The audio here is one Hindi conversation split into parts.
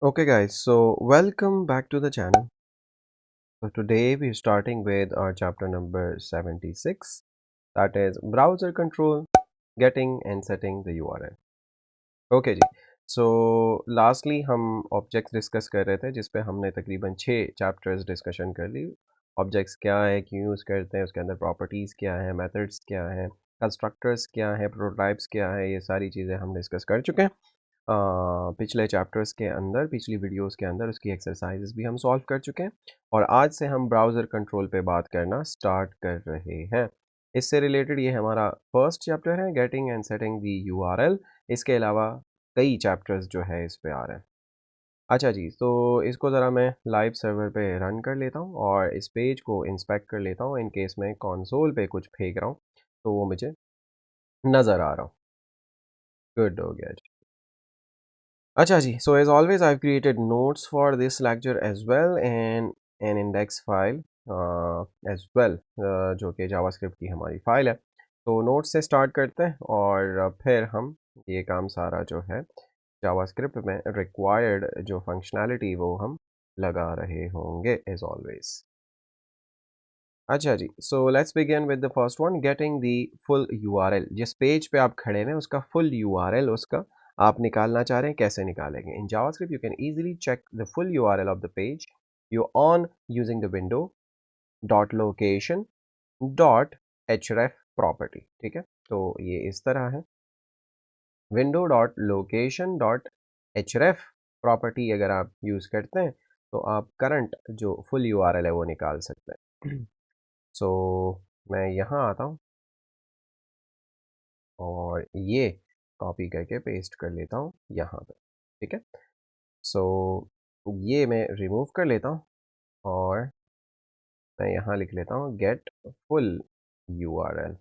Okay guys, so welcome back to the channel. So today we're starting with our chapter number 76, that is browser control, getting and setting the URL. Okay जी, so lastly हम objects डिस्कस कर रहे थे जिस पे हमने तकरीबन 6 चैप्टर्स डिस्कशन कर ली। ऑब्जेक्ट्स क्या है, क्यों यूज़ करते हैं, उसके अंदर प्रॉपर्टीज़ क्या है, मेथड्स क्या है, कंस्ट्रक्टर्स क्या है, प्रोटोटाइप्स क्या है, ये सारी चीज़ें हम डिस्कस कर चुके हैं। पिछले चैप्टर्स के अंदर, पिछली वीडियोस के अंदर उसकी एक्सरसाइजेस भी हम सॉल्व कर चुके हैं और आज से हम ब्राउज़र कंट्रोल पे बात करना स्टार्ट कर रहे हैं। इससे रिलेटेड ये हमारा फर्स्ट चैप्टर है, getting and setting the URL. इसके अलावा कई चैप्टर्स जो है इस पे आ रहे हैं। अच्छा जी, तो इसको ज़रा मैं लाइव सर्वर पे रन कर लेता हूँ और इस पेज को इंस्पेक्ट कर लेता हूँ इन केस मैं कंसोल पे कुछ फेंक रहा हूँ तो वो मुझे नज़र आ रहा हूँ। गुड हो गया जी। अच्छा जी, so as always I've created notes for this lecture as well and an index file as well, जो कि जावास्क्रिप्ट की हमारी फाइल है। तो नोट्स से स्टार्ट करते हैं और फिर हम ये काम सारा जो है जावास्क्रिप्ट में रिक्वायर्ड जो फंक्शनैलिटी वो हम लगा रहे होंगे एज ऑलवेज। अच्छा जी, so let's begin with the first one, getting the full URL. जिस पेज पे आप खड़े हैं उसका फुल यूआरएल उसका आप निकालना चाह रहे हैं, कैसे निकालेंगे? In JavaScript you can easily check the full URL of the page you on using the window dot location dot href property. ठीक है, तो ये इस तरह है, window dot location dot href property अगर आप यूज़ करते हैं तो आप करंट जो फुल यूआरएल है वो निकाल सकते हैं। सो मैं यहाँ आता हूँ और ये कॉपी करके पेस्ट कर लेता हूँ यहाँ पे। ठीक है, सो ये मैं रिमूव कर लेता हूँ और मैं यहाँ लिख लेता हूँ गेट फुल यूआरएल।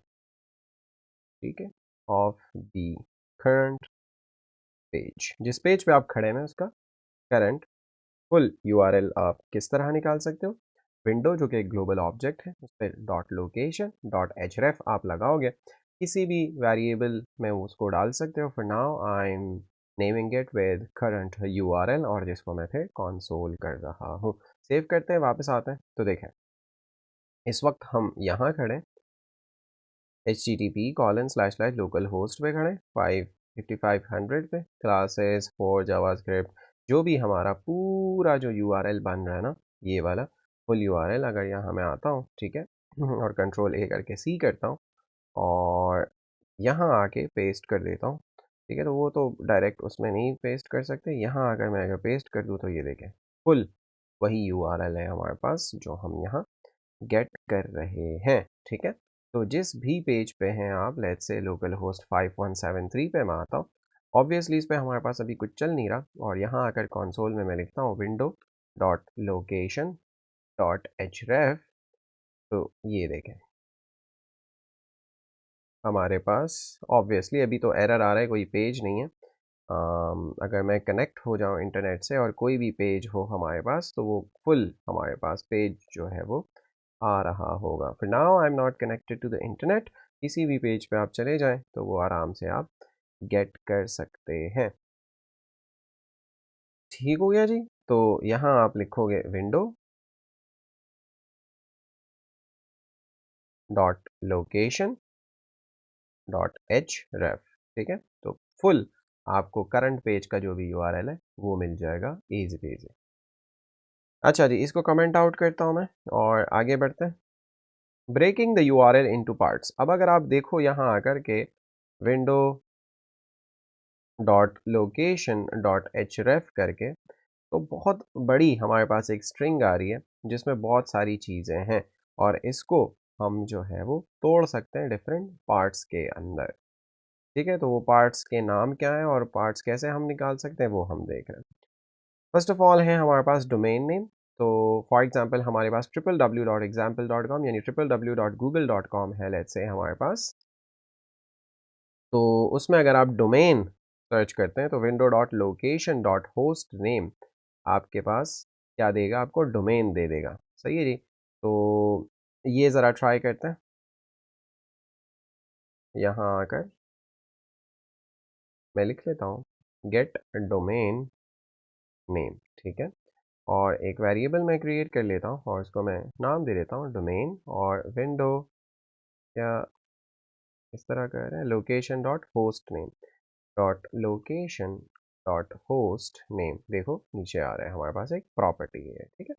ठीक है, ऑफ द करंट पेज। जिस पेज पे आप खड़े हैं उसका करंट फुल यूआरएल आप किस तरह निकाल सकते हो? विंडो जो कि एक ग्लोबल ऑब्जेक्ट है उस पर डॉट लोकेशन डॉट एचरेफ आप लगाओगे, किसी भी वेरिएबल में उसको डाल सकते हो। For now I am naming it with current URL और जिसको मैं फिर कंसोल कर रहा हूँ। सेव करते हैं, वापस आते हैं तो देखें इस वक्त हम यहाँ खड़े http:// लोकल होस्ट पे खड़े 5500 पे, क्लासेस फॉर जावास्क्रिप्ट, जो भी हमारा पूरा जो यूआरएल बन रहा है ना ये वाला फुल यूआरएल। अगर यहाँ मैं आता हूँ, ठीक है, और कंट्रोल ए करके सी करता हूँ और यहाँ आके पेस्ट कर देता हूँ। ठीक है, तो वो तो डायरेक्ट उसमें नहीं पेस्ट कर सकते, यहाँ अगर मैं अगर पेस्ट कर दूँ तो ये देखें फुल वही यूआरएल है हमारे पास जो हम यहाँ गेट कर रहे हैं। ठीक है, तो जिस भी पेज पे हैं आप, लेट्स से लोकल होस्ट 5173 पे मैं आता हूँ, ऑब्वियसली इस पे हमारे पास अभी कुछ चल नहीं रहा और यहाँ आकर कंसोल में मैं लिखता हूँ विंडो डॉट लोकेशन डॉट एचरेफ। तो ये देखें हमारे पास ऑब्वियसली अभी तो एरर आ रहा है, कोई पेज नहीं है। अगर मैं कनेक्ट हो जाऊँ इंटरनेट से और कोई भी पेज हो हमारे पास तो वो फुल हमारे पास पेज जो है वो आ रहा होगा। फिर now I am not connected to the internet, किसी भी पेज पे आप चले जाएं तो वो आराम से आप गेट कर सकते हैं। ठीक हो गया जी, तो यहाँ आप लिखोगे window dot location dot H रेफ। ठीक है, तो फुल आपको करंट पेज का जो भी यूआरएल है वो मिल जाएगा इजी पेज। अच्छा जी, इसको कमेंट आउट करता हूँ मैं और आगे बढ़ते हैं। Breaking the URL into parts. अब अगर आप देखो यहाँ आकर के window dot location dot H ref करके, तो बहुत बड़ी हमारे पास एक स्ट्रिंग आ रही है जिसमें बहुत सारी चीज़ें हैं और इसको हम जो है वो तोड़ सकते हैं डिफरेंट पार्ट्स के अंदर। ठीक है, तो वो पार्ट्स के नाम क्या है और पार्ट्स कैसे हम निकाल सकते हैं वो हम देख रहे हैं। फर्स्ट ऑफ ऑल है हमारे पास डोमेन नेम। तो फॉर एग्जांपल हमारे पास www.example.com यानी www.google.com है, लेट्स से हमारे पास। तो उसमें अगर आप डोमेन सर्च करते हैं तो window dot location dot host name आपके पास क्या देगा? आपको डोमेन दे देगा। सही है जी, तो ये ज़रा ट्राई करते हैं। यहाँ आकर मैं लिख लेता हूँ गेट डोमेन नेम, ठीक है। और एक वेरिएबल मैं क्रिएट कर लेता हूँ और उसको मैं नाम दे देता हूँ डोमेन, और विंडो या इस तरह कर रहे हैं location dot host name dot location dot host name. देखो नीचे आ रहा है, हमारे पास एक प्रॉपर्टी है, ठीक है।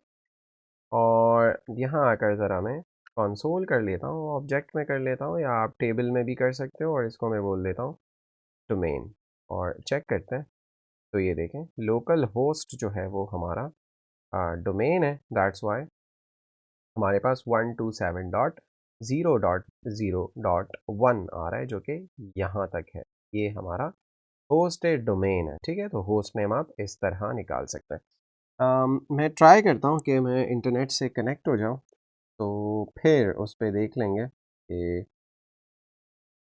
और यहाँ आकर ज़रा मैं कंसोल कर लेता हूँ, ऑब्जेक्ट में कर लेता हूँ, या आप टेबल में भी कर सकते हो, और इसको मैं बोल देता हूँ डोमेन, और चेक करते हैं। तो ये देखें लोकल होस्ट जो है वो हमारा डोमेन है, दैट्स वाई हमारे पास 127.0.0.1 आ रहा है, जो कि यहाँ तक है। ये हमारा होस्टेड डोमेन है, ठीक है। तो होस्ट नेम आप इस तरह निकाल सकते हैं। मैं ट्राई करता हूँ कि मैं इंटरनेट से कनेक्ट हो जाऊँ, तो फिर उस पे देख लेंगे कि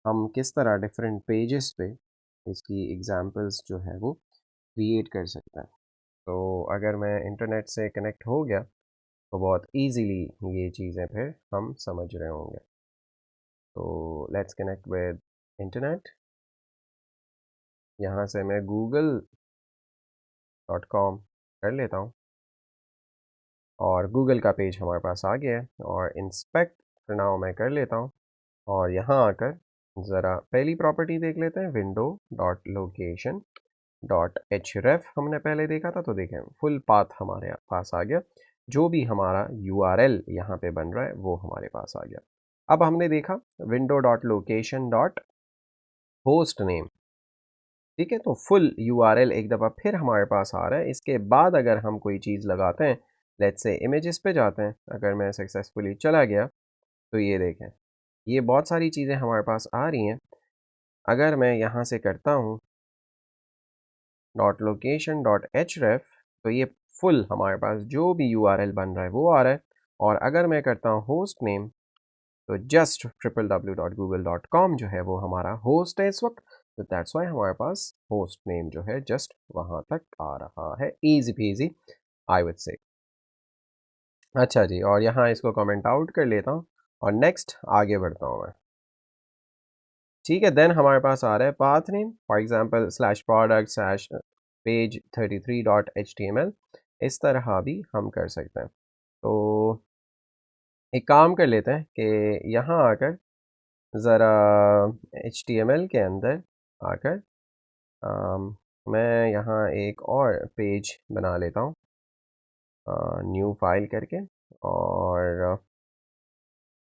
हम किस तरह डिफरेंट पेजेस पे इसकी एग्जांपल्स जो है वो क्रिएट कर सकते हैं। तो अगर मैं इंटरनेट से कनेक्ट हो गया तो बहुत इजीली ये चीज़ें फिर हम समझ रहे होंगे। तो लेट्स कनेक्ट विद इंटरनेट। यहाँ से मैं google.com कर लेता हूँ, और गूगल का पेज हमारे पास आ गया है, और इंस्पेक्ट नाउ मैं कर लेता हूँ। और यहाँ आकर ज़रा पहली प्रॉपर्टी देख लेते हैं, window dot location dot H रेफ हमने पहले देखा था, तो देखें फुल पाथ हमारे पास आ गया। जो भी हमारा URL यहाँ पे बन रहा है वो हमारे पास आ गया। अब हमने देखा window dot location dot host name, ठीक है। तो फुल URL एक दफ़ा फिर हमारे पास आ रहा है। इसके बाद अगर हम कोई चीज़ लगाते हैं, लेट्स से इमेजेस पे जाते हैं, अगर मैं सक्सेसफुली चला गया, तो ये देखें ये बहुत सारी चीज़ें हमारे पास आ रही हैं। अगर मैं यहाँ से करता हूँ डॉट लोकेशन डॉट एच रेफ, तो ये फुल हमारे पास जो भी URL बन रहा है वो आ रहा है। और अगर मैं करता हूँ होस्ट नेम, तो जस्ट www.google.com जो है वो हमारा होस्ट है इस वक्त। तो दैट्स वाई हमारे पास होस्ट नेम जो है जस्ट वहाँ तक आ रहा है। Easy PG I would say. अच्छा जी, और यहाँ इसको कमेंट आउट कर लेता हूँ और नेक्स्ट आगे बढ़ता हूँ मैं। ठीक है, देन हमारे पास आ रहा है path name, for example slash product slash page 33.html। इस तरह भी हम कर सकते हैं। तो एक काम कर लेते हैं कि यहाँ आकर ज़रा HTML के अंदर आकर मैं यहाँ एक और पेज बना लेता हूँ न्यू फाइल करके, और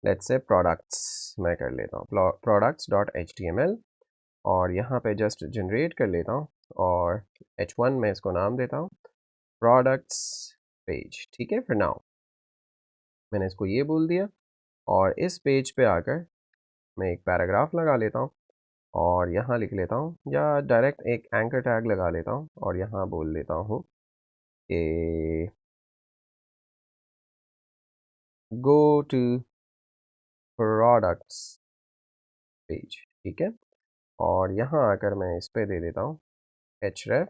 लेट्स से प्रोडक्ट्स मैं कर लेता हूँ products.html, और यहाँ पे जस्ट जनरेट कर लेता हूँ, और H1 में इसको नाम देता हूँ प्रोडक्ट्स पेज, ठीक है। फिर नाउ मैंने इसको ये बोल दिया, और इस पेज पे आकर मैं एक पैराग्राफ लगा लेता हूँ, और यहाँ लिख लेता हूँ, या डायरेक्ट एक एंकर टैग लगा लेता हूँ, और यहाँ बोल देता हूँ कि गो टू प्रोडक्ट्स पेज, ठीक है। और यहाँ आकर मैं इस पे दे देता हूँ href,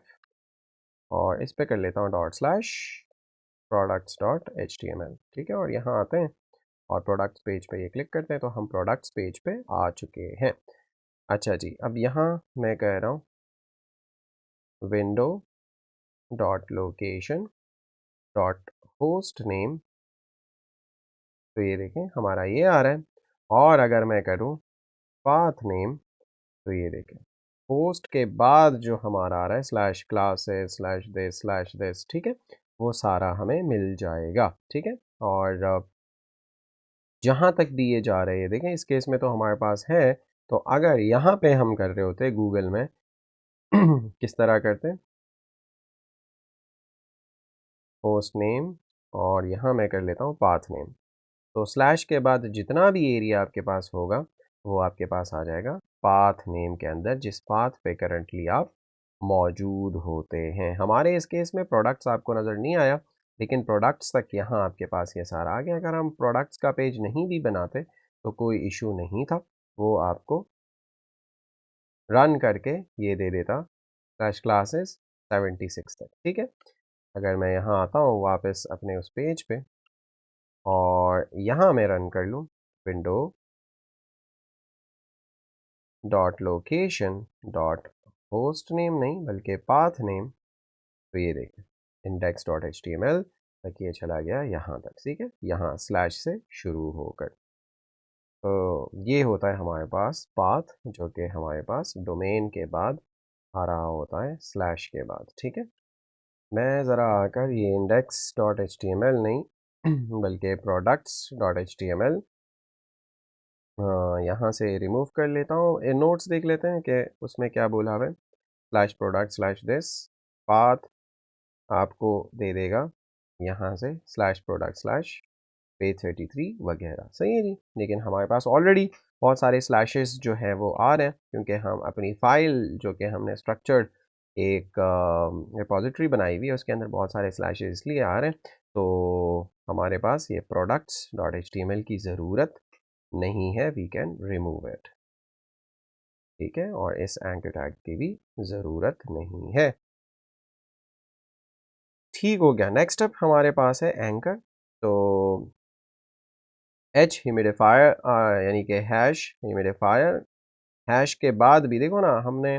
और इस पे कर लेता हूँ डॉट स्लैश products.html, ठीक है। और यहाँ आते हैं और प्रोडक्ट्स पेज पे ये क्लिक करते हैं, तो हम प्रोडक्ट्स पेज पे आ चुके हैं। अच्छा जी, अब यहाँ मैं कह रहा हूँ window dot location dot host name, तो ये देखें हमारा ये आ रहा है। और अगर मैं करूँ पाथ नेम, तो ये देखें होस्ट के बाद जो हमारा आ रहा है स्लैश क्लासेस स्लैश दिस, ठीक है, वो सारा हमें मिल जाएगा, ठीक है। और जहाँ तक भी ये जा रहे हैं, देखें इस केस में तो हमारे पास है। तो अगर यहाँ पे हम कर रहे होते गूगल में किस तरह करते हैं, होस्ट नेम, और यहाँ मैं कर लेता हूँ पाथ नेम। तो स्लैश के बाद जितना भी एरिया आपके पास होगा वो आपके पास आ जाएगा पाथ नेम के अंदर, जिस पाथ पे करंटली आप मौजूद होते हैं। हमारे इस केस में प्रोडक्ट्स आपको नज़र नहीं आया, लेकिन प्रोडक्ट्स तक यहाँ आपके पास ये सारा आ गया। अगर हम प्रोडक्ट्स का पेज नहीं भी बनाते तो कोई इशू नहीं था, वो आपको रन करके ये दे देता स्लैश क्लासेस 76 तक, ठीक है। अगर मैं यहाँ आता हूँ वापस अपने उस पेज पे, और यहाँ मैं रन कर लूँ window dot location dot host name, नहीं बल्कि पाथ नेम, तो ये देखें index.html तक ये चला गया यहाँ तक, ठीक है, यहाँ स्लैश से शुरू होकर। तो ये होता है हमारे पास पाथ, जो कि हमारे पास डोमेन के बाद आ रहा होता है स्लैश के बाद, ठीक है। मैं ज़रा आकर ये index.html नहीं बल्कि products.html यहाँ से रिमूव कर लेता हूँ। नोट्स देख लेते हैं कि उसमें क्या बोला है। Slash product slash this path आपको दे देगा यहाँ से स्लैश प्रोडक्ट स्लैश पेज 33 वगैरह, सही है जी। लेकिन हमारे पास ऑलरेडी बहुत सारे स्लैशेस जो है वो आ रहे हैं, क्योंकि हम अपनी फाइल जो कि हमने स्ट्रक्चर्ड एक रिपॉजिटरी बनाई हुई है उसके अंदर बहुत सारे स्लैशेस इसलिए आ रहे हैं। तो हमारे पास ये products.html की ज़रूरत नहीं है, वी कैन रिमूव इट, ठीक है। और इस एंकर टैग की भी ज़रूरत नहीं है। ठीक हो गया। नेक्स्ट अप हमारे पास है एंकर। तो एच ह्यूमिडिफायर यानी कि हैश ह्यूमिडिफायर, हैश के बाद भी देखो ना हमने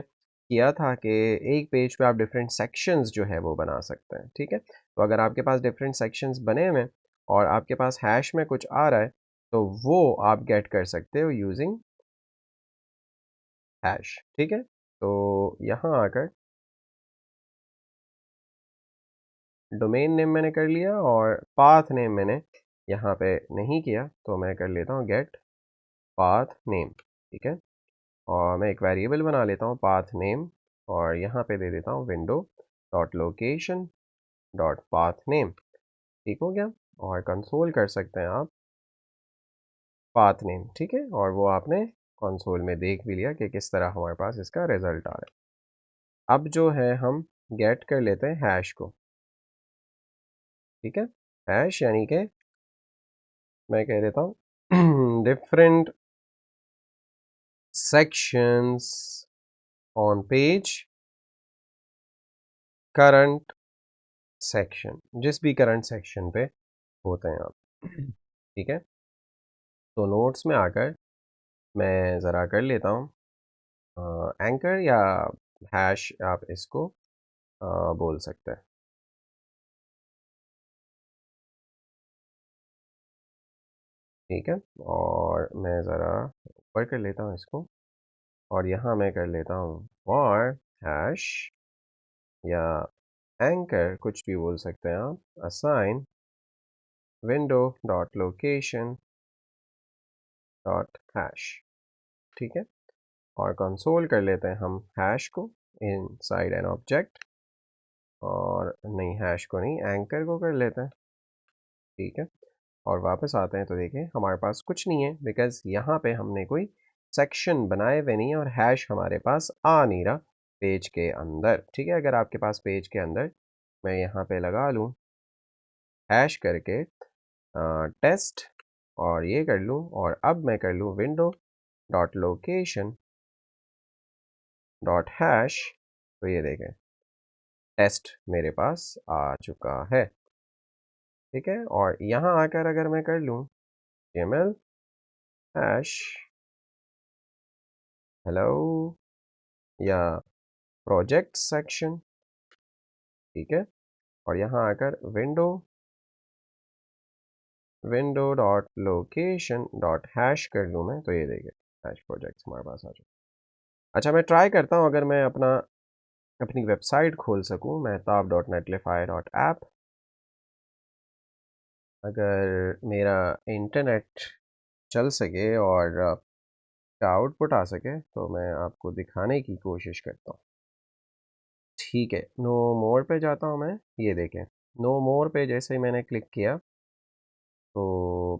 किया था कि एक पेज पे आप डिफरेंट सेक्शंस जो है वो बना सकते हैं, ठीक है। तो अगर आपके पास डिफरेंट सेक्शंस बने हुए हैं और आपके पास हैश में कुछ आ रहा है तो वो आप गेट कर सकते हो यूजिंग हैश, ठीक है। तो यहाँ आकर डोमेन नेम मैंने कर लिया और पाथ नेम मैंने यहाँ पे नहीं किया, तो मैं कर लेता हूँ गेट पाथ नेम, ठीक है। और मैं एक वेरिएबल बना लेता हूँ पाथ नेम और यहाँ पे दे देता हूँ window dot location dot path name, ठीक हो गया। और कंसोल कर सकते हैं आप पाथ नेम, ठीक है। और वो आपने कंसोल में देख भी लिया कि किस तरह हमारे पास इसका रिजल्ट आ रहा है। अब जो है हम गेट कर लेते हैं हैश को, ठीक है। हैश यानी कि मैं कह देता हूँ different sections on page current section, जिस भी करंट सेक्शन पे होते हैं आप, ठीक है। तो नोट्स में आकर मैं ज़रा कर लेता हूँ एंकर या हैश आप इसको बोल सकते हैं, ठीक है। और मैं ज़रा ऊपर कर लेता हूँ इसको और यहाँ मैं कर लेता हूँ फॉर हैश या एंकर, कुछ भी बोल सकते हैं आप, assign window dot location dot hash, ठीक है। और कंसोल कर लेते हैं हम हैश को इन साइड एन ऑब्जेक्ट, और नहीं हैश को नहीं एंकर को कर लेते हैं, ठीक है। और वापस आते हैं तो देखें हमारे पास कुछ नहीं है बिकॉज यहाँ पे हमने कोई सेक्शन बनाए हुए नहीं है और हैश हमारे पास आ नहीं रहा पेज के अंदर, ठीक है। अगर आपके पास पेज के अंदर मैं यहाँ पे लगा लूँ हैश करके टेस्ट और ये कर लूँ और अब मैं कर लूँ window dot location dot hash, तो ये देखें टेस्ट मेरे पास आ चुका है, ठीक है। और यहाँ आकर अगर मैं कर लूँ HTML हैश हेलो या प्रोजेक्ट सेक्शन, ठीक है। और यहाँ आकर window dot location dot hash कर लूँ मैं, तो ये देखिए हैश प्रोजेक्ट्स हमारे पास आ चुके। अच्छा मैं ट्राई करता हूँ अगर मैं अपनी वेबसाइट खोल सकूँ मेहताब डॉट नेटलिफाई डॉट ऐप, अगर मेरा इंटरनेट चल सके और का आउटपुट आ सके तो मैं आपको दिखाने की कोशिश करता हूँ, ठीक है। नो मोर पे जाता हूँ मैं, ये देखें नो मोर पे जैसे ही मैंने क्लिक किया तो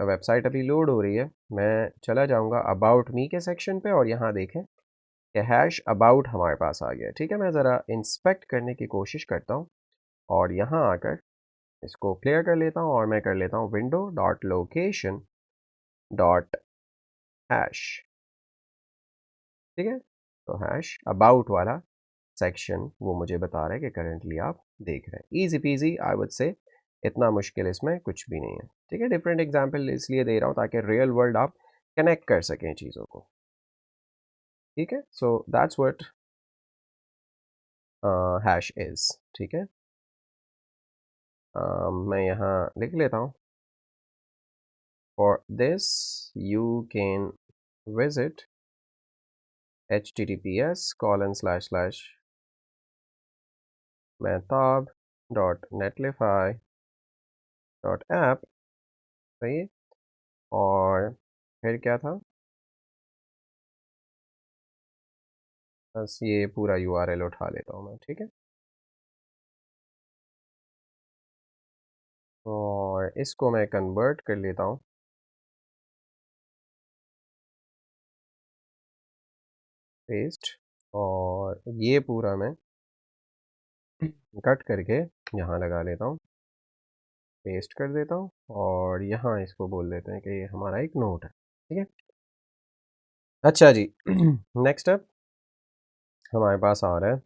वेबसाइट अभी लोड हो रही है। मैं चला जाऊँगा अबाउट मी के सेक्शन पे और यहाँ देखें कि हैश अबाउट हमारे पास आ गया, ठीक है। मैं ज़रा इंस्पेक्ट करने की कोशिश करता हूँ और यहाँ आकर इसको क्लियर कर लेता हूँ और मैं कर लेता हूँ window dot location dot hash, ठीक है। तो हैश अबाउट वाला सेक्शन वो मुझे बता रहा है कि करेंटली आप देख रहे हैं। Easy PG I would say, इतना मुश्किल इसमें कुछ भी नहीं है, ठीक है। डिफरेंट एग्जांपल इसलिए दे रहा हूँ ताकि रियल वर्ल्ड आप कनेक्ट कर सकें चीज़ों को, ठीक है। So that's what hash is, ठीक है। मैं यहाँ लिख लेता हूँ, for this you can visit https://mehtab.netlify.app, सही है। और फिर क्या था, बस ये पूरा यूआरएल उठा लेता हूँ मैं, ठीक है। और इसको मैं कन्वर्ट कर लेता हूँ, पेस्ट, और ये पूरा मैं कट करके यहाँ लगा लेता हूँ, पेस्ट कर देता हूँ, और यहाँ इसको बोल देते हैं कि ये हमारा एक नोट है, ठीक है। अच्छा जी, नेक्स्ट अप हमारे पास आ रहा है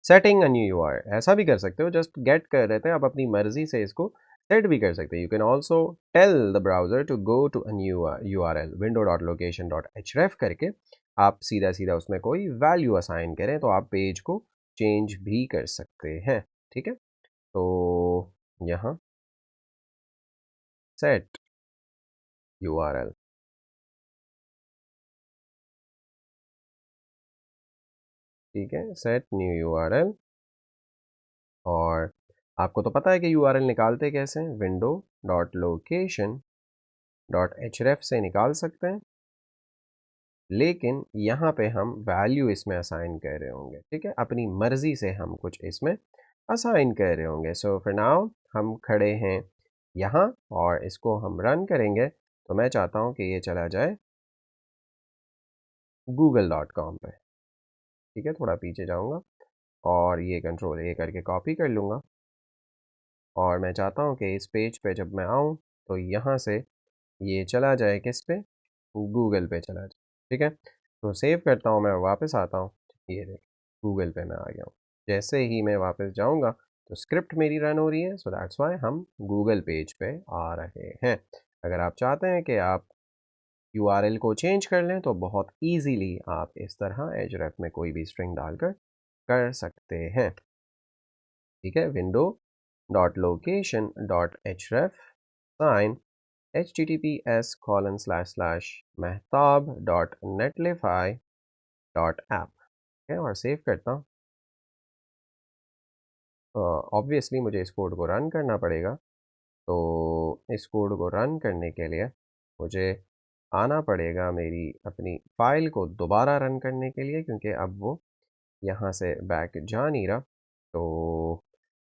सेटिंग अ न्यू यूआरएल। ऐसा भी कर सकते हो, जस्ट गेट कर देते हैं, आप अपनी मर्जी से इसको सेट भी कर सकते हैं। You can also tell the browser to go to a new URL window.location.href करके आप सीधा सीधा उसमें कोई वैल्यू असाइन करें तो आप पेज को चेंज भी कर सकते हैं, ठीक है। तो यहाँ सेट यूआरएल, ठीक है, सेट न्यू यूआरएल। और आपको तो पता है कि यूआरएल निकालते कैसे हैं, window.location.href से निकाल सकते हैं, लेकिन यहाँ पे हम वैल्यू इसमें असाइन कर रहे होंगे, ठीक है, अपनी मर्जी से हम कुछ इसमें असाइन कर रहे होंगे। सो फॉर नाउ हम खड़े हैं यहाँ और इसको हम रन करेंगे, तो मैं चाहता हूँ कि ये चला जाए google.com पे, ठीक है। थोड़ा पीछे जाऊँगा और ये कंट्रोल ए करके कॉपी कर लूँगा, और मैं चाहता हूँ कि इस पेज पे जब मैं आऊँ तो यहाँ से ये चला जाए किस पे, गूगल पे चला जाए, ठीक है। तो सेव करता हूँ, मैं वापस आता हूँ, ये देख गूगल पे मैं आ गया हूँ। जैसे ही मैं वापस जाऊँगा तो स्क्रिप्ट मेरी रन हो रही है, सो दैट्स वाई हम गूगल पेज पे आ रहे हैं। अगर आप चाहते हैं कि आप यूआरएल को चेंज कर लें तो बहुत ईजीली आप इस तरह href में कोई भी स्ट्रिंग डालकर कर सकते हैं, ठीक है। window.location.href sign https://mehtab.netlify.app, है, और सेव करता हूँ। ऑब्वियसली मुझे इस कोड को रन करना पड़ेगा, तो इस कोड को रन करने के लिए मुझे आना पड़ेगा मेरी अपनी फ़ाइल को दोबारा रन करने के लिए, क्योंकि अब वो यहाँ से बैक जा नहीं रहा। तो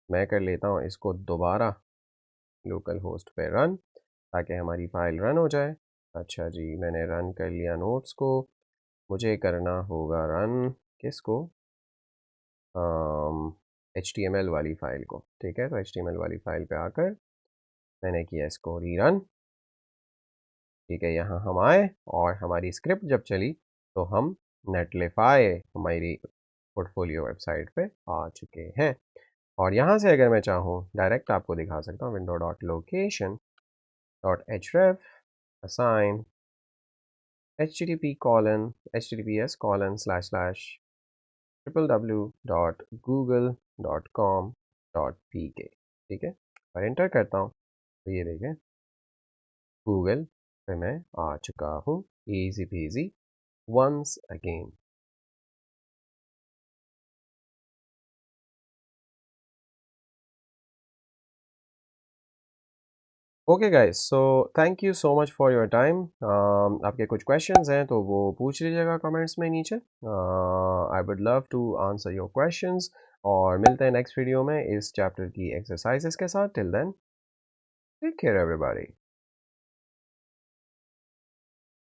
मैं कर लेता हूँ इसको दोबारा लोकल होस्ट पे रन, ताकि हमारी फ़ाइल रन हो जाए। अच्छा जी, मैंने रन कर लिया नोट्स को, मुझे करना होगा रन किसको, HTML वाली फ़ाइल को, ठीक है। तो HTML वाली फ़ाइल पे आकर मैंने किया इसको रीरन, ठीक है। यहाँ हम आए और हमारी स्क्रिप्ट जब चली तो हम नेटलिफाई हमारी पोर्टफोलियो वेबसाइट पे आ चुके हैं। और यहाँ से अगर मैं चाहूँ डायरेक्ट आपको दिखा सकता हूँ, window.location.href assign http://www.google.com.pk, ठीक है। और एंटर करता हूँ तो ये देखें गूगल पे मैं आ चुका हूँ, easy PG once again. Okay guys, so thank you so much for your time. आपके कुछ क्वेश्चंस हैं तो वो पूछ लीजिएगा कमेंट्स में नीचे, I would love to answer your questions. और मिलते हैं नेक्स्ट वीडियो में इस चैप्टर की एक्सरसाइजेस के साथ। Till then take care everybody.